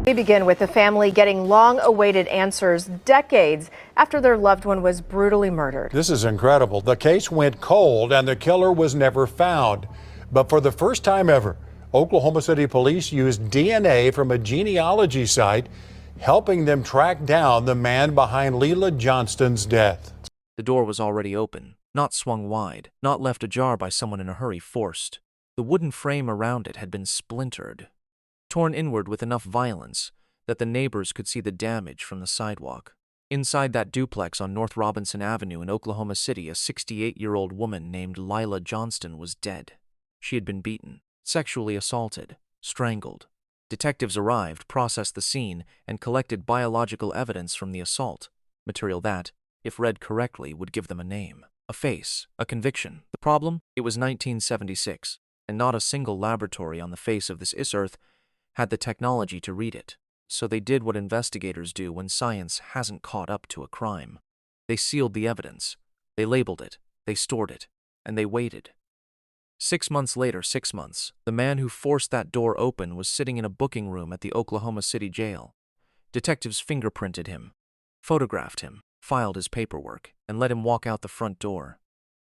We begin with the family getting long-awaited answers decades after their loved one was brutally murdered. This is incredible. The case went cold and the killer was never found. But for the first time ever, Oklahoma City police used DNA from a genealogy site, helping them track down the man behind Lela Johnston's death. The door was already open, not swung wide, not left ajar by someone in a hurry forced. The wooden frame around it had been splintered, torn inward with enough violence that the neighbors could see the damage from the sidewalk. Inside that duplex on North Robinson Avenue in Oklahoma City, a 68-year-old woman named Lela Johnston was dead. She had been beaten, sexually assaulted, strangled. Detectives arrived, processed the scene, and collected biological evidence from the assault, material that, if read correctly, would give them a name, a face, a conviction. The problem? It was 1976, and not a single laboratory on the face of this earth had the technology to read it. So they did what investigators do when science hasn't caught up to a crime. They sealed the evidence, they labeled it, they stored it, and they waited. 6 months later, the man who forced that door open was sitting in a booking room at the Oklahoma City jail. Detectives fingerprinted him, photographed him, filed his paperwork, and let him walk out the front door.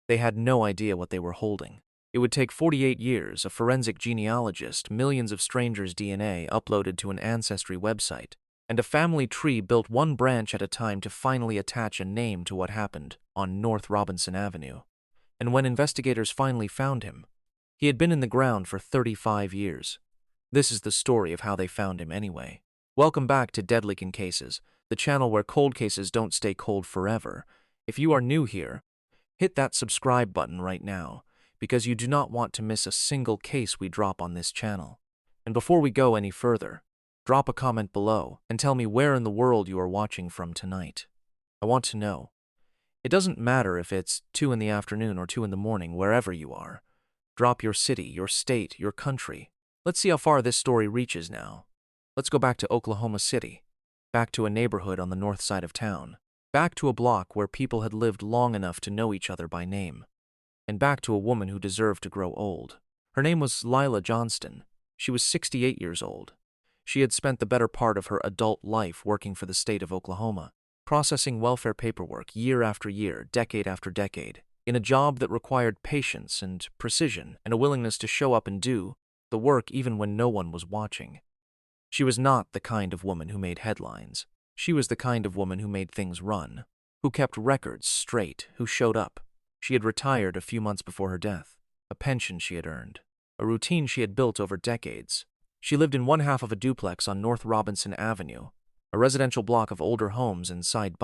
They had no idea what they were holding. It would take 48 years, a forensic genealogist, millions of strangers' DNA uploaded to an ancestry website, and a family tree built one branch at a time to finally attach a name to what happened on North Robinson Avenue. And when investigators finally found him, he had been in the ground for 35 years. This is the story of how they found him anyway. Welcome back to Deadly Cases, the channel where cold cases don't stay cold forever. If you are new here, hit that subscribe button right now, because you do not want to miss a single case we drop on this channel. And before we go any further, drop a comment below and tell me where in the world you are watching from tonight. I want to know. It doesn't matter if it's 2 in the afternoon or 2 in the morning, wherever you are. Drop your city, your state, your country. Let's see how far this story reaches now. Let's go back to Oklahoma City, back to a neighborhood on the north side of town, back to a block where people had lived long enough to know each other by name, and back to a woman who deserved to grow old. Her name was Lela Johnston. She was 68 years old. She had spent the better part of her adult life working for the state of Oklahoma, processing welfare paperwork year after year, decade after decade, in a job that required patience and precision and a willingness to show up and do the work even when no one was watching. She was not the kind of woman who made headlines. She was the kind of woman who made things run, who kept records straight, who showed up. She had retired a few months before her death, a pension she had earned, a routine she had built over decades. She lived in one half of a duplex on North Robinson Avenue, a residential block of older homes and side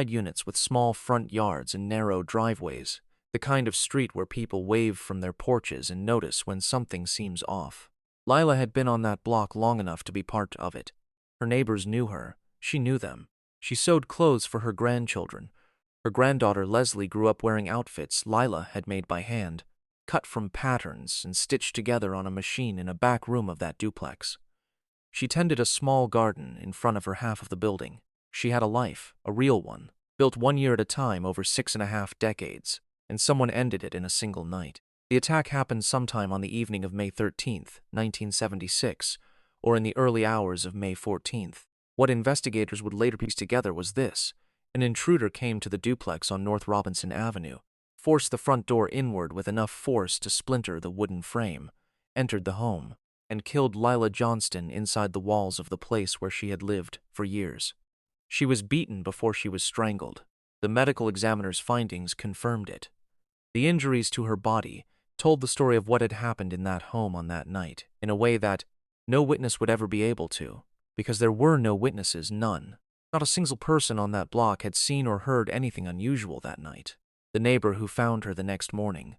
units with small front yards and narrow driveways, the kind of street where people wave from their porches and notice when something seems off. Lela had been on that block long enough to be part of it. Her neighbors knew her. She knew them. She sewed clothes for her grandchildren. Her granddaughter Leslie grew up wearing outfits Lela had made by hand, cut from patterns and stitched together on a machine in a back room of that duplex. She tended a small garden in front of her half of the building. She had a life, a real one, built 1 year at a time over 6.5 decades, and someone ended it in a single night. The attack happened sometime on the evening of May 13th, 1976, or in the early hours of May 14th. What investigators would later piece together was this: an intruder came to the duplex on North Robinson Avenue, forced the front door inward with enough force to splinter the wooden frame, entered the home, and killed Lela Johnston inside the walls of the place where she had lived for years. She was beaten before she was strangled. The medical examiner's findings confirmed it. The injuries to her body told the story of what had happened in that home on that night, in a way that no witness would ever be able to, because there were no witnesses, none. Not a single person on that block had seen or heard anything unusual that night. The neighbor who found her the next morning,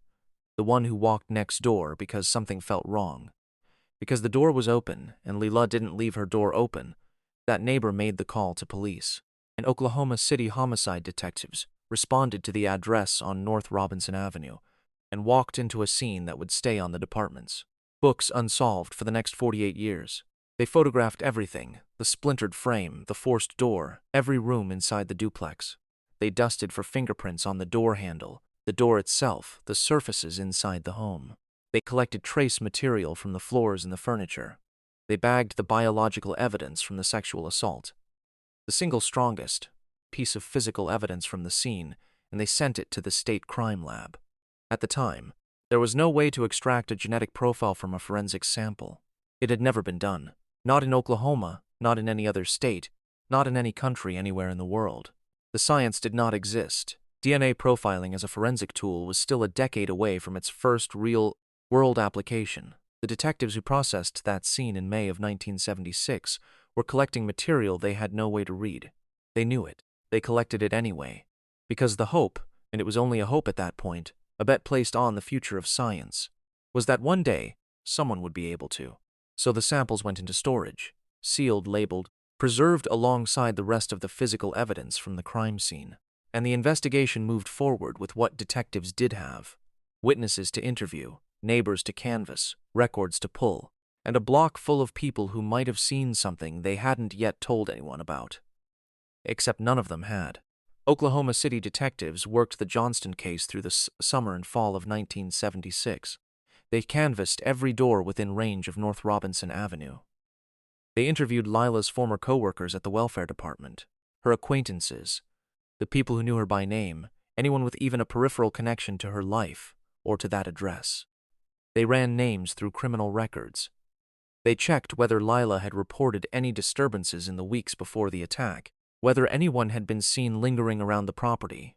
the one who walked next door because something felt wrong, because the door was open and Lela didn't leave her door open, that neighbor made the call to police. And Oklahoma City homicide detectives responded to the address on North Robinson Avenue and walked into a scene that would stay on the department's books unsolved for the next 48 years. They photographed everything: the splintered frame, the forced door, every room inside the duplex. They dusted for fingerprints on the door handle, the door itself, the surfaces inside the home. They collected trace material from the floors and the furniture. They bagged the biological evidence from the sexual assault, the single strongest piece of physical evidence from the scene, and they sent it to the state crime lab. At the time, there was no way to extract a genetic profile from a forensic sample. It had never been done. Not in Oklahoma, not in any other state, not in any country anywhere in the world. The science did not exist. DNA profiling as a forensic tool was still a decade away from its first real-world application. The detectives who processed that scene in May of 1976 were collecting material they had no way to read. They knew it. They collected it anyway. Because the hope, and it was only a hope at that point, a bet placed on the future of science, was that one day someone would be able to. So the samples went into storage, sealed, labeled, preserved alongside the rest of the physical evidence from the crime scene. And the investigation moved forward with what detectives did have: witnesses to interview, neighbors to canvass, records to pull, and a block full of people who might have seen something they hadn't yet told anyone about. Except none of them had. Oklahoma City detectives worked the Johnston case through the summer and fall of 1976. They canvassed every door within range of North Robinson Avenue. They interviewed Lila's former co-workers at the welfare department, her acquaintances, the people who knew her by name, anyone with even a peripheral connection to her life or to that address. They ran names through criminal records. They checked whether Lila had reported any disturbances in the weeks before the attack, whether anyone had been seen lingering around the property,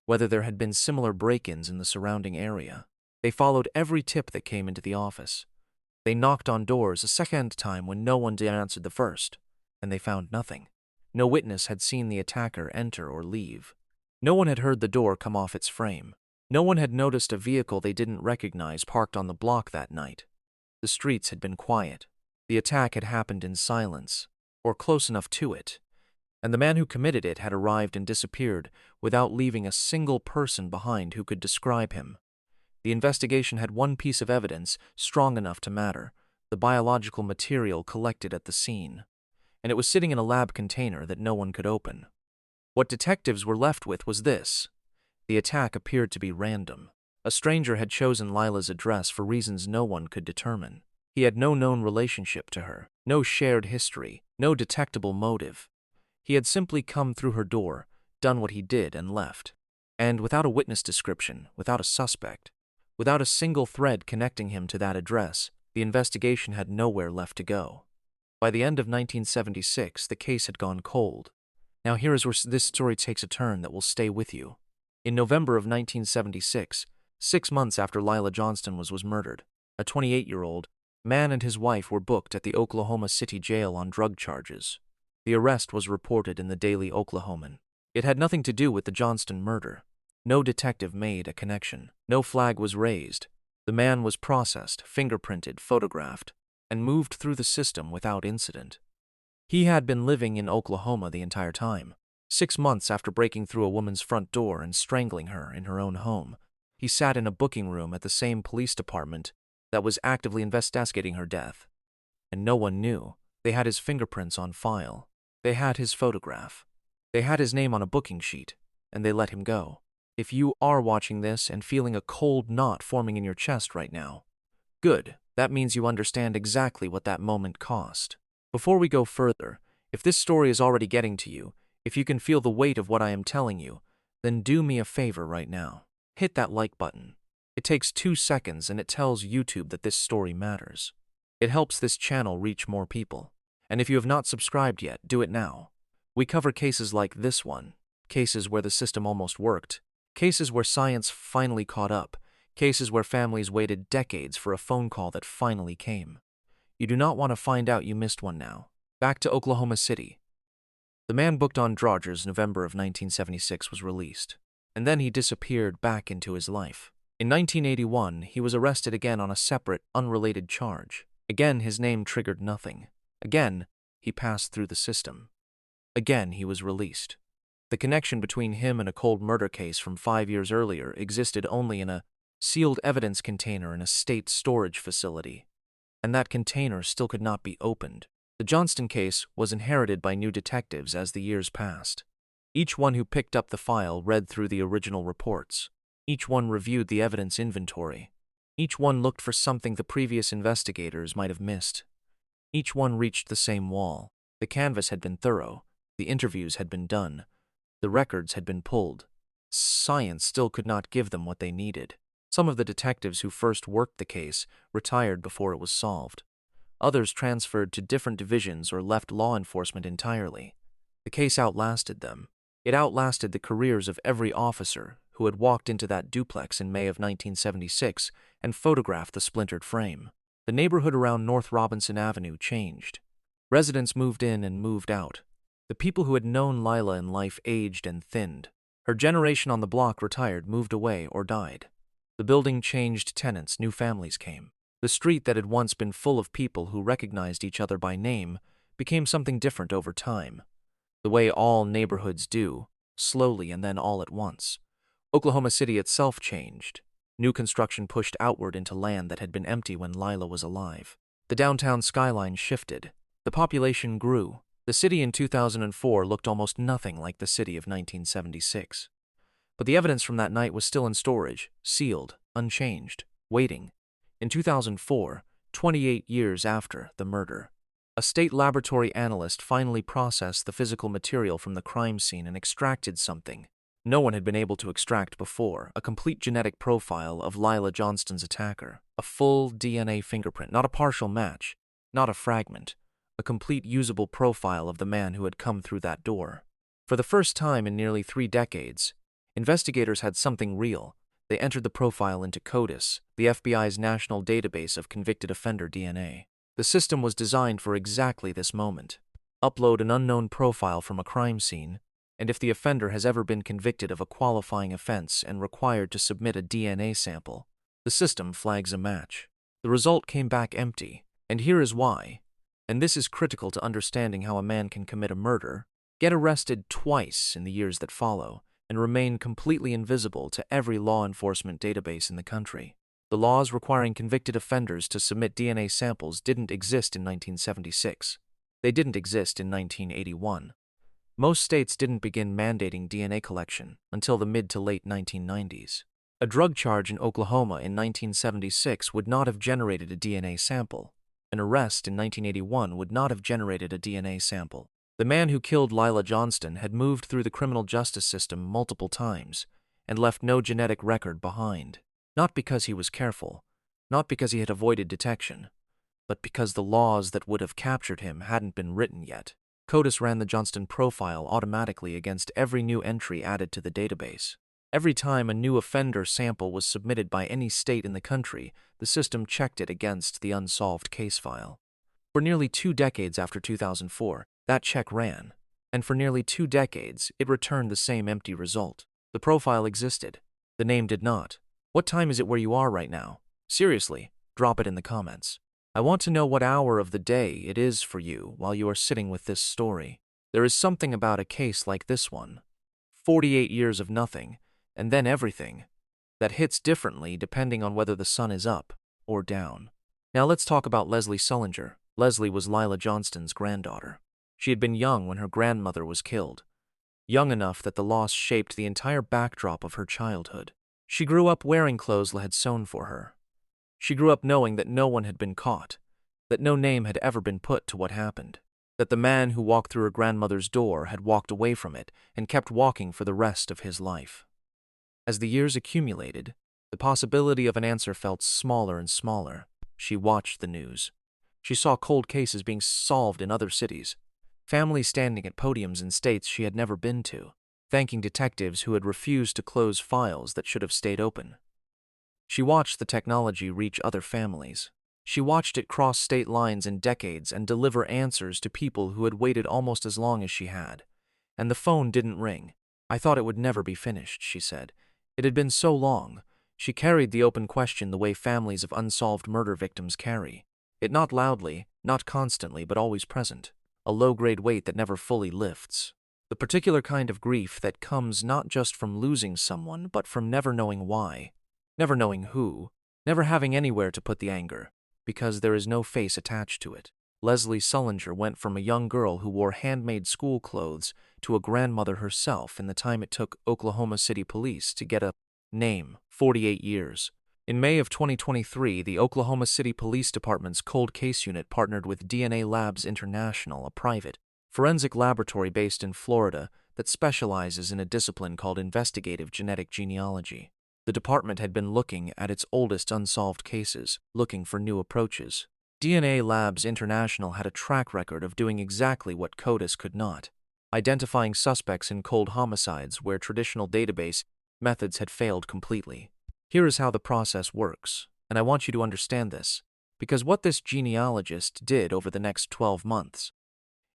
whether there had been similar break-ins in the surrounding area. They followed every tip that came into the office. They knocked on doors a second time when no one answered the first, and they found nothing. No witness had seen the attacker enter or leave. No one had heard the door come off its frame. No one had noticed a vehicle they didn't recognize parked on the block that night. The streets had been quiet. The attack had happened in silence, or close enough to it, and the man who committed it had arrived and disappeared without leaving a single person behind who could describe him. The investigation had one piece of evidence strong enough to matter: the biological material collected at the scene, and it was sitting in a lab container that no one could open. What detectives were left with was this: the attack appeared to be random. A stranger had chosen Lila's address for reasons no one could determine. He had no known relationship to her, no shared history, no detectable motive. He had simply come through her door, done what he did, and left. And without a witness description, without a suspect, without a single thread connecting him to that address, the investigation had nowhere left to go. By the end of 1976, the case had gone cold. Now here is where this story takes a turn that will stay with you. In November of 1976, 6 months after Lela Johnston was murdered, a 28-year-old man and his wife were booked at the Oklahoma City jail on drug charges. The arrest was reported in the Daily Oklahoman. It had nothing to do with the Johnston murder. No detective made a connection. No flag was raised. The man was processed, fingerprinted, photographed, and moved through the system without incident. He had been living in Oklahoma the entire time. 6 months after breaking through a woman's front door and strangling her in her own home, he sat in a booking room at the same police department that was actively investigating her death. And no one knew. They had his fingerprints on file. They had his photograph. They had his name on a booking sheet, and they let him go. If you are watching this and feeling a cold knot forming in your chest right now, good. That means you understand exactly what that moment cost. Before we go further, if this story is already getting to you, if you can feel the weight of what I am telling you, then do me a favor right now. Hit that like button. It takes 2 seconds and it tells YouTube that this story matters. It helps this channel reach more people. And if you have not subscribed yet, do it now. We cover cases like this one, cases where the system almost worked, cases where science finally caught up, cases where families waited decades for a phone call that finally came. You do not want to find out you missed one now. Back to Oklahoma City. The man booked on Drogers November of 1976 was released, and then he disappeared back into his life. In 1981, he was arrested again on a separate, unrelated charge. Again, his name triggered nothing. Again, he passed through the system. Again, he was released. The connection between him and a cold murder case from 5 years earlier existed only in a sealed evidence container in a state storage facility, and that container still could not be opened. The Johnston case was inherited by new detectives as the years passed. Each one who picked up the file read through the original reports. Each one reviewed the evidence inventory. Each one looked for something the previous investigators might have missed. Each one reached the same wall. The canvass had been thorough. The interviews had been done. The records had been pulled. Science still could not give them what they needed. Some of the detectives who first worked the case retired before it was solved. Others transferred to different divisions or left law enforcement entirely. The case outlasted them. It outlasted the careers of every officer who had walked into that duplex in May of 1976 and photographed the splintered frame. The neighborhood around North Robinson Avenue changed. Residents moved in and moved out. The people who had known Lela in life aged and thinned. Her generation on the block retired, moved away, or died. The building changed tenants, new families came. The street that had once been full of people who recognized each other by name became something different over time. The way all neighborhoods do, slowly and then all at once. Oklahoma City itself changed. New construction pushed outward into land that had been empty when Lela was alive. The downtown skyline shifted. The population grew. The city in 2004 looked almost nothing like the city of 1976. But the evidence from that night was still in storage, sealed, unchanged, waiting. In 2004, 28 years after the murder, a state laboratory analyst finally processed the physical material from the crime scene and extracted something no one had been able to extract before: a complete genetic profile of Lela Johnston's attacker. A full DNA fingerprint, not a partial match, not a fragment. A complete usable profile of the man who had come through that door. For the first time in nearly 3 decades, investigators had something real. They entered the profile into CODIS, the FBI's national database of convicted offender DNA. The system was designed for exactly this moment. Upload an unknown profile from a crime scene, and if the offender has ever been convicted of a qualifying offense and required to submit a DNA sample, the system flags a match. The result came back empty, and here is why. And this is critical to understanding how a man can commit a murder, get arrested twice in the years that follow, and remain completely invisible to every law enforcement database in the country. The laws requiring convicted offenders to submit DNA samples didn't exist in 1976. They didn't exist in 1981. Most states didn't begin mandating DNA collection until the mid to late 1990s. A drug charge in Oklahoma in 1976 would not have generated a DNA sample. An arrest in 1981 would not have generated a DNA sample. The man who killed Lela Johnston had moved through the criminal justice system multiple times and left no genetic record behind. Not because he was careful, not because he had avoided detection, but because the laws that would have captured him hadn't been written yet. CODIS ran the Johnston profile automatically against every new entry added to the database. Every time a new offender sample was submitted by any state in the country, the system checked it against the unsolved case file. For nearly 2 decades after 2004, that check ran, and for nearly 2 decades, it returned the same empty result. The profile existed. The name did not. What time is it where you are right now? Seriously, drop it in the comments. I want to know what hour of the day it is for you while you are sitting with this story. There is something about a case like this one, 48 years of nothing, and then everything, that hits differently depending on whether the sun is up or down. Now let's talk about Leslie Sullinger. Leslie was Lela Johnston's granddaughter. She had been young when her grandmother was killed, young enough that the loss shaped the entire backdrop of her childhood. She grew up wearing clothes Lela had sewn for her. She grew up knowing that no one had been caught, that no name had ever been put to what happened, that the man who walked through her grandmother's door had walked away from it and kept walking for the rest of his life. As the years accumulated, the possibility of an answer felt smaller and smaller. She watched the news. She saw cold cases being solved in other cities, families standing at podiums in states she had never been to, thanking detectives who had refused to close files that should have stayed open. She watched the technology reach other families. She watched it cross state lines in decades and deliver answers to people who had waited almost as long as she had. And the phone didn't ring. "I thought it would never be finished," she said. It had been so long. She carried the open question the way families of unsolved murder victims carry. It not loudly, not constantly, but always present. A low-grade weight that never fully lifts. The particular kind of grief that comes not just from losing someone, but from never knowing why. Never knowing who, never having anywhere to put the anger, because there is no face attached to it. Leslie Sullinger went from a young girl who wore handmade school clothes to a grandmother herself in the time it took Oklahoma City police to get a name. 48 years. In May of 2023, the Oklahoma City Police Department's Cold Case Unit partnered with DNA Labs International, a private, forensic laboratory based in Florida that specializes in a discipline called investigative genetic genealogy. The department had been looking at its oldest unsolved cases, looking for new approaches. DNA Labs International had a track record of doing exactly what CODIS could not, identifying suspects in cold homicides where traditional database methods had failed completely. Here is how the process works, and I want you to understand this, because what this genealogist did over the next 12 months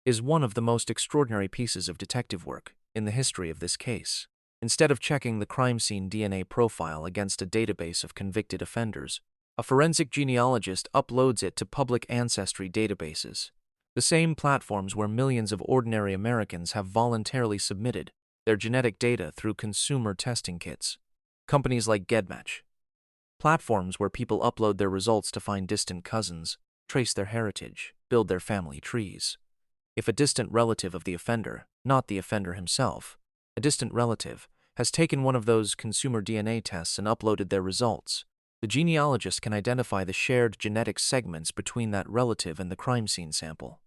is one of the most extraordinary pieces of detective work in the history of this case. Instead of checking the crime scene DNA profile against a database of convicted offenders, a forensic genealogist uploads it to public ancestry databases, the same platforms where millions of ordinary Americans have voluntarily submitted their genetic data through consumer testing kits. Companies like GEDmatch, platforms where people upload their results to find distant cousins, trace their heritage, build their family trees. If a distant relative of the offender, not the offender himself, a distant relative, has taken one of those consumer DNA tests and uploaded their results, the genealogist can identify the shared genetic segments between that relative and the crime scene sample.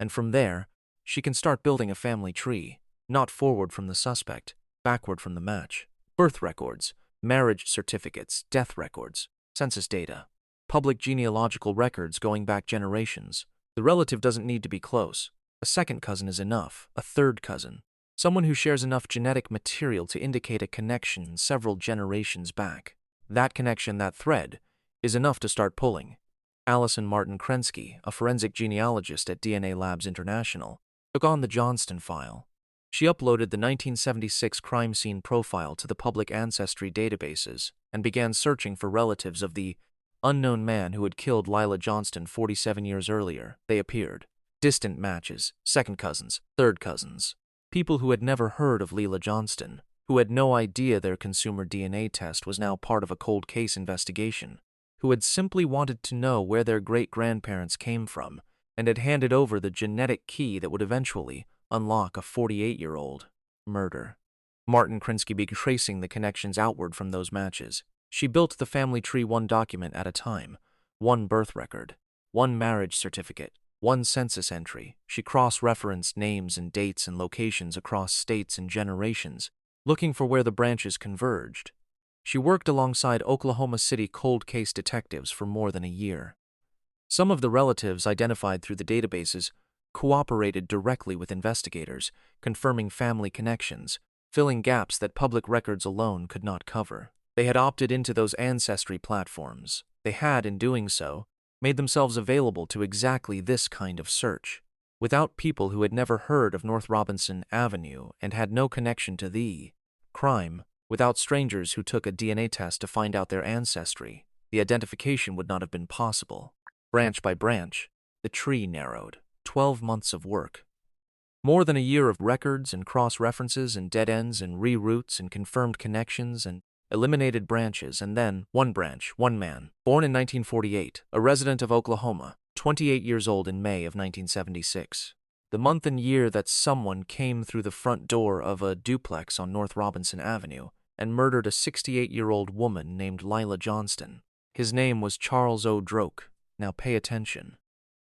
And from there, she can start building a family tree, not forward from the suspect, backward from the match. Birth records, marriage certificates, death records, census data, public genealogical records going back generations. The relative doesn't need to be close. A second cousin is enough, a third cousin, someone who shares enough genetic material to indicate a connection several generations back. That connection, that thread, is enough to start pulling. Allison Martin Krensky, a forensic genealogist at DNA Labs International, took on the Johnston file. She uploaded the 1976 crime scene profile to the public ancestry databases and began searching for relatives of the unknown man who had killed Lela Johnston 47 years earlier. They appeared. Distant matches, second cousins, third cousins. People who had never heard of Lela Johnston, who had no idea their consumer DNA test was now part of a cold case investigation, who had simply wanted to know where their great-grandparents came from and had handed over the genetic key that would eventually unlock a 48-year-old murder. Martin Krinsky began tracing the connections outward from those matches. She built the family tree one document at a time, one birth record, one marriage certificate, one census entry. She cross-referenced names and dates and locations across states and generations, looking for where the branches converged. She worked alongside Oklahoma City cold case detectives for more than a year. Some of the relatives identified through the databases cooperated directly with investigators, confirming family connections, filling gaps that public records alone could not cover. They had opted into those ancestry platforms. They had, in doing so, made themselves available to exactly this kind of search. Without people who had never heard of North Robinson Avenue and had no connection to the crime, without strangers who took a DNA test to find out their ancestry, the identification would not have been possible. Branch by branch, the tree narrowed. 12 months of work. More than a year of records and cross-references and dead ends and reroutes and confirmed connections and eliminated branches, and then one branch, one man, born in 1948, a resident of Oklahoma, 28 years old in May of 1976. The month and year that someone came through the front door of a duplex on North Robinson Avenue and murdered a 68-year-old woman named Lela Johnston. His name was Charles O. Droke. Now pay attention,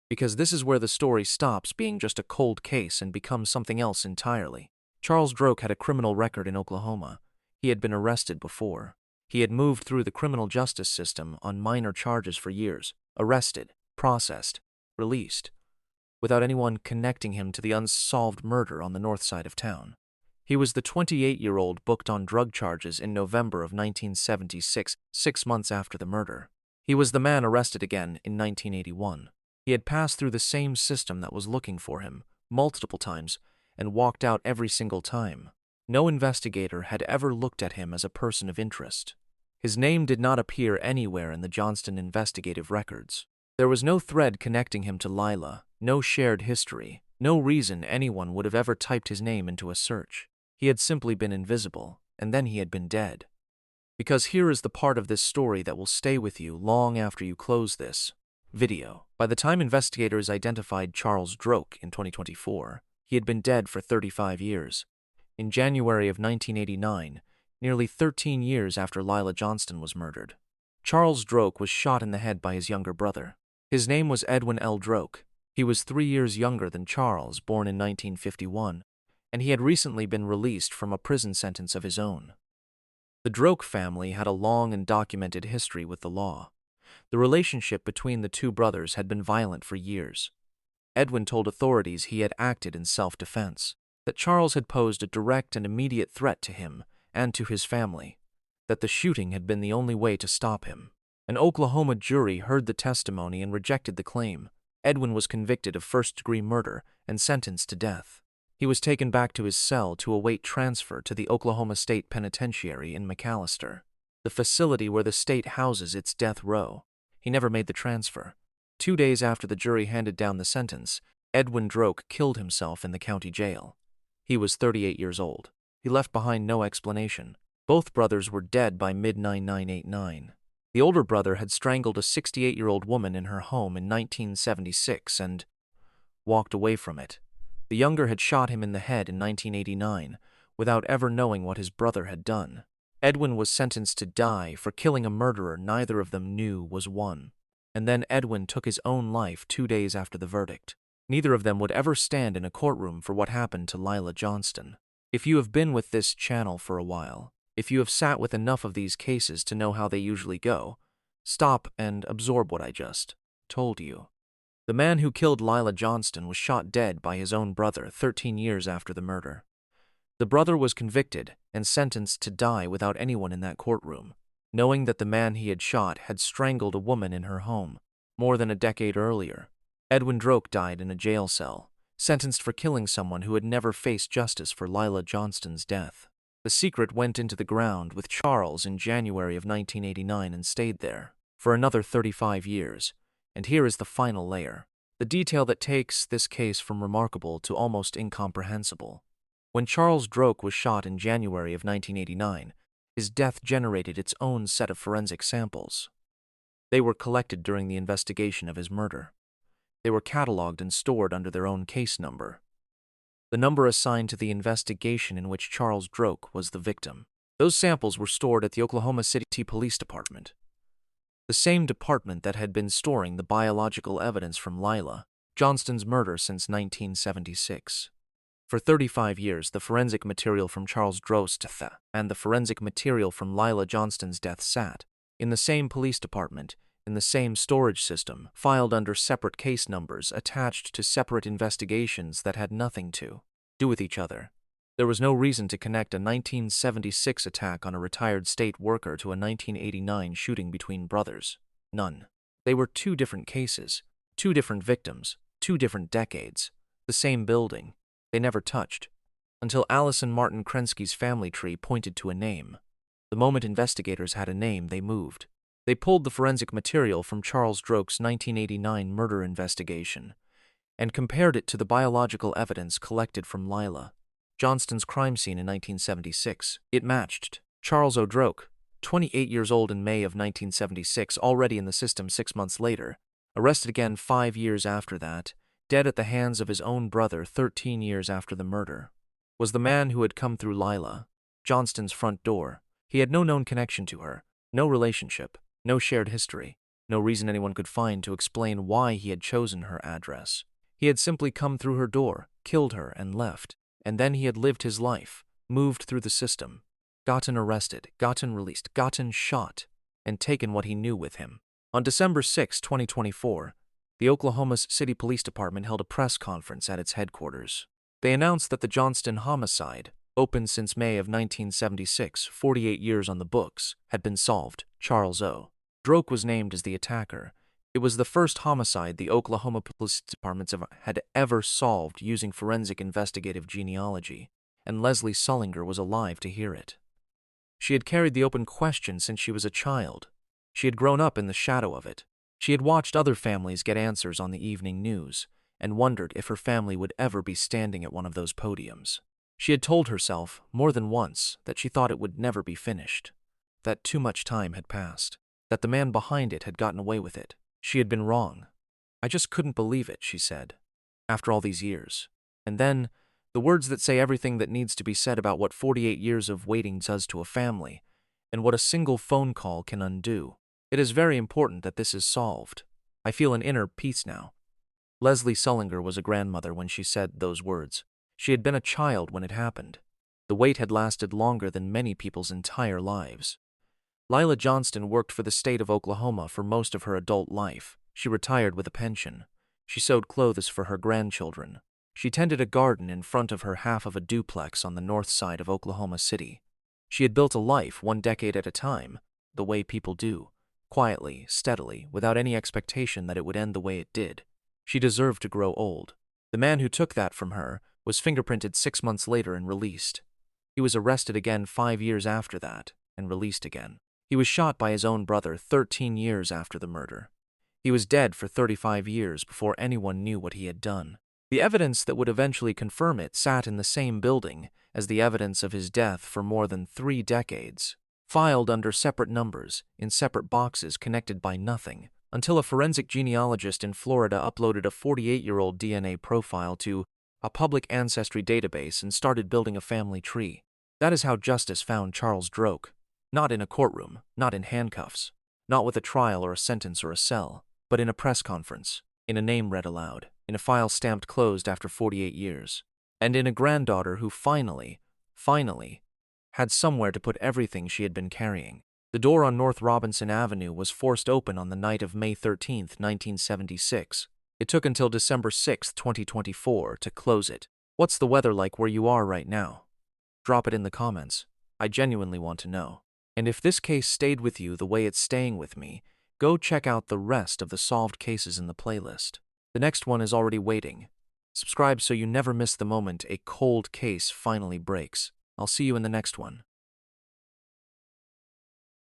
because this is where the story stops being just a cold case and becomes something else entirely. Charles Droke had a criminal record in Oklahoma. He had been arrested before. He had moved through the criminal justice system on minor charges for years, arrested, processed, released, without anyone connecting him to the unsolved murder on the north side of town. He was the 28-year-old booked on drug charges in November of 1976, 6 months after the murder. He was the man arrested again in 1981. He had passed through the same system that was looking for him multiple times and walked out every single time. No investigator had ever looked at him as a person of interest. His name did not appear anywhere in the Johnston investigative records. There was no thread connecting him to Lela, no shared history, no reason anyone would have ever typed his name into a search. He had simply been invisible, and then he had been dead. Because here is the part of this story that will stay with you long after you close this video. By the time investigators identified Charles Droke in 2024, he had been dead for 35 years. In January of 1989, nearly 13 years after Lela Johnston was murdered, Charles Droke was shot in the head by his younger brother. His name was Edwin L. Droke. He was 3 years younger than Charles, born in 1951, and he had recently been released from a prison sentence of his own. The Droke family had a long and documented history with the law. The relationship between the two brothers had been violent for years. Edwin told authorities he had acted in self-defense, that Charles had posed a direct and immediate threat to him and to his family, that the shooting had been the only way to stop him. An Oklahoma jury heard the testimony and rejected the claim. Edwin was convicted of first-degree murder and sentenced to death. He was taken back to his cell to await transfer to the Oklahoma State Penitentiary in McAlester, the facility where the state houses its death row. He never made the transfer. 2 days after the jury handed down the sentence, Edwin Droke killed himself in the county jail. He was 38 years old. He left behind no explanation. Both brothers were dead by mid-1989. The older brother had strangled a 68-year-old woman in her home in 1976 and walked away from it. The younger had shot him in the head in 1989 without ever knowing what his brother had done. Edwin was sentenced to die for killing a murderer neither of them knew was one. And then Edwin took his own life 2 days after the verdict. Neither of them would ever stand in a courtroom for what happened to Lela Johnston. If you have been with this channel for a while, if you have sat with enough of these cases to know how they usually go, stop and absorb what I just told you. The man who killed Lela Johnston was shot dead by his own brother 13 years after the murder. The brother was convicted and sentenced to die without anyone in that courtroom, knowing that the man he had shot had strangled a woman in her home more than a decade earlier. Edwin Droke died in a jail cell, sentenced for killing someone who had never faced justice for Lela Johnston's death. The secret went into the ground with Charles in January of 1989 and stayed there for another 35 years. And here is the final layer, the detail that takes this case from remarkable to almost incomprehensible. When Charles Droke was shot in January of 1989, his death generated its own set of forensic samples. They were collected during the investigation of his murder. They were cataloged and stored under their own case number, the number assigned to the investigation in which Charles Droke was the victim. Those samples were stored at the Oklahoma City Police Department, the same department that had been storing the biological evidence from Lela Johnston's murder since 1976. For 35 years, the forensic material from Charles Droke's death and the forensic material from Lela Johnston's death sat in the same police department, in the same storage system, filed under separate case numbers attached to separate investigations that had nothing to do with each other. There was no reason to connect a 1976 attack on a retired state worker to a 1989 shooting between brothers. None. They were two different cases, two different victims, two different decades, the same building. They never touched, until Allison Martin Krensky's family tree pointed to a name. The moment investigators had a name, they moved. They pulled the forensic material from Charles Droke's 1989 murder investigation and compared it to the biological evidence collected from Lela Johnston's crime scene in 1976. It matched. Charles O'Droke, 28 years old in May of 1976, already in the system 6 months later, arrested again 5 years after that, dead at the hands of his own brother 13 years after the murder, was the man who had come through Lela Johnston's front door. He had no known connection to her, no relationship, no shared history, no reason anyone could find to explain why he had chosen her address. He had simply come through her door, killed her, and left. And then he had lived his life, moved through the system, gotten arrested, gotten released, gotten shot, and taken what he knew with him. On December 6, 2024, the Oklahoma City Police Department held a press conference at its headquarters. They announced that the Johnston homicide, open since May of 1976, 48 years on the books, had been solved. Charles O. Droke was named as the attacker. It was the first homicide the Oklahoma Police Department had ever solved using forensic investigative genealogy, and Leslie Sullinger was alive to hear it. She had carried the open question since she was a child. She had grown up in the shadow of it. She had watched other families get answers on the evening news, and wondered if her family would ever be standing at one of those podiums. She had told herself, more than once, that she thought it would never be finished, that too much time had passed, that the man behind it had gotten away with it. She had been wrong. I just couldn't believe it, she said, after all these years. And then, the words that say everything that needs to be said about what 48 years of waiting does to a family, and what a single phone call can undo. It is very important that this is solved. I feel an inner peace now." Leslie Sullinger was a grandmother when she said those words. She had been a child when it happened. The wait had lasted longer than many people's entire lives. Lela Johnston worked for the state of Oklahoma for most of her adult life. She retired with a pension. She sewed clothes for her grandchildren. She tended a garden in front of her half of a duplex on the north side of Oklahoma City. She had built a life 1 decade at a time, the way people do, quietly, steadily, without any expectation that it would end the way it did. She deserved to grow old. The man who took that from her was fingerprinted 6 months later and released. He was arrested again 5 years after that and released again. He was shot by his own brother 13 years after the murder. He was dead for 35 years before anyone knew what he had done. The evidence that would eventually confirm it sat in the same building as the evidence of his death for more than 3 decades, filed under separate numbers, in separate boxes connected by nothing, until a forensic genealogist in Florida uploaded a 48-year-old DNA profile to a public ancestry database and started building a family tree. That is how justice found Charles Droke. Not in a courtroom, not in handcuffs, not with a trial or a sentence or a cell, but in a press conference, in a name read aloud, in a file stamped closed after 48 years, and in a granddaughter who finally, had somewhere to put everything she had been carrying. The door on North Robinson Avenue was forced open on the night of May 13, 1976. It took until December 6, 2024 to close it. What's the weather like where you are right now? Drop it in the comments. I genuinely want to know. And if this case stayed with you the way it's staying with me, go check out the rest of the solved cases in the playlist. The next one is already waiting. Subscribe so you never miss the moment a cold case finally breaks. I'll see you in the next one.